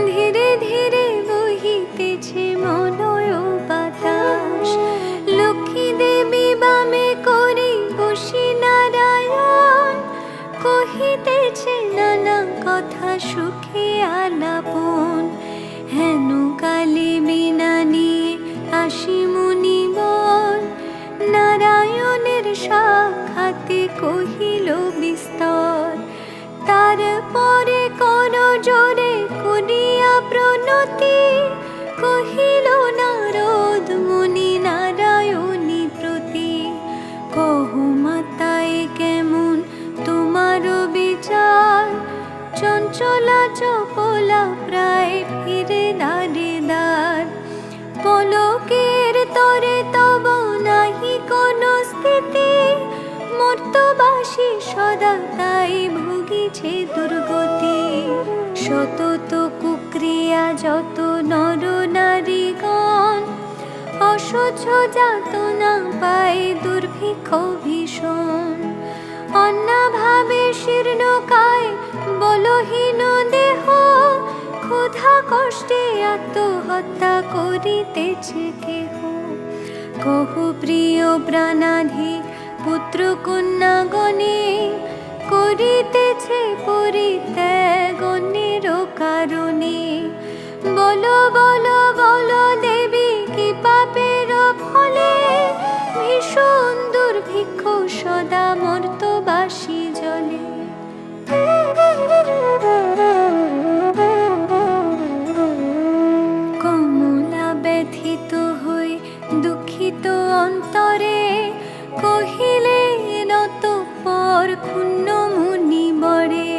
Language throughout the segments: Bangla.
ধীরে ধীরে বহিতেছে মলয় বাতাস। লক্ষ্মী দেবী বামে করে বসি নারায়ণ, কহিতেছে নানা কথা সুখে আলাপন। হেন কালে বিনা নিয়ে আসি মুনিবর, নারায়ণের সাক্ষাতে কহিল বিস্তর। তারপরে কর জোরে করিয়া প্রণতি, কহিল নারদ মুনি নারায়ণী প্রতি। কহ মাতায় কেমন তোমার বিচার, চঞ্চলা চপলা প্রায় ফিরে দ্বারে দ্বার। পলকের তরে তব নাহি কোন স্থিতি, মর্তবাসী সদা তাই ভুগিছে দুর্গতি। সতত কুক্রিয়া যত নর নারীগণ, অসহ্য যাতনা পায় দুর্ভিক্ষ ভীষণ। অন্নাভাবে শীর্ণকায় বলহীন দেহ, ক্ষুধা কষ্টে আত্মহত্যা করিতেছে কেহ। কহ প্রিয় প্রাণাধি পুত্র কন্যাগণে, করিতেছে পরিত্যাগ অন্যের কারণে। বলো বলো বলো দেবী কি পাপের ফলে, ভীষণ দুর্ভিক্ষ সদা মর্তবাসী জলে। কমলা ব্যথিত হই দুঃখিত অন্তরে, কহিলেন অতঃপর ক্ষুণ্ণ মুনি বরে।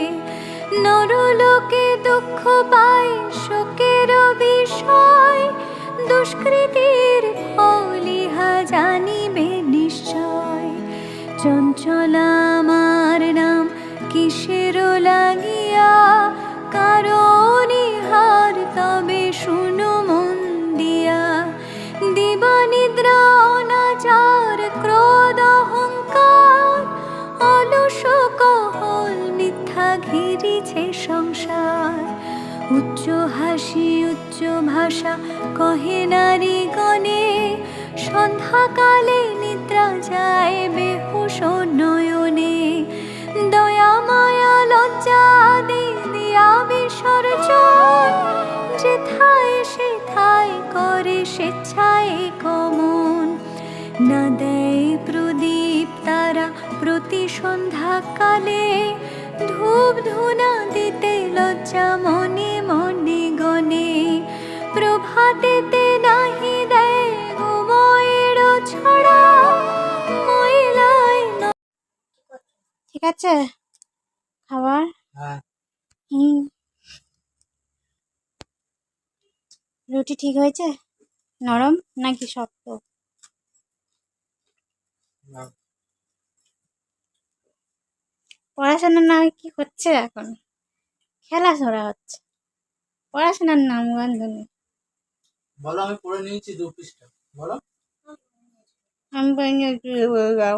নরলোকে দুঃখ পায় শোকের বিষয়, দুষ্কৃতির ফল ইহা জানিবে নিশ্চয়। চঞ্চলা আমার নাম কিসের লাগিয়া, কারণ ইহার তবে শুনো মন দিয়া। দিবানিদ্রা অনাচার ক্রোধ অহংকার, অলস কহল মিথ্যা ঘিরিছে সংসার। উচ্চ হাসি উচ্চ ভাষা কহে নারী গণে, সন্ধ্যাকালে নিদ্রা যায় বেহুশ নয়নে। দয়া মায়া লজ্জা আদি দিয়া বিসর্জন, যেথায় সেথায় করে স্বেচ্ছায় গমন। না দেয় প্রদীপ তারা প্রতি সন্ধ্যাকালে, ধূপ ধুনা দিতে লজ্জা মনে মনে গণে। প্রভাতেতে নাহি দেয় ঘুমোয়ের ছড়া, মহিলায়। ঠিক আছে খাবার? রুটি ঠিক হয়েছে? নরম নাকি শক্ত? পড়াশোনার নামে কি হচ্ছে এখন? খেলাধুলা হচ্ছে, পড়াশোনার নাম গন্ধ নেই। বলো আমি পড়ে নিয়েছি 2 পৃষ্ঠা। বলো আমি পড়ে নিয়েছি, বলে দাও।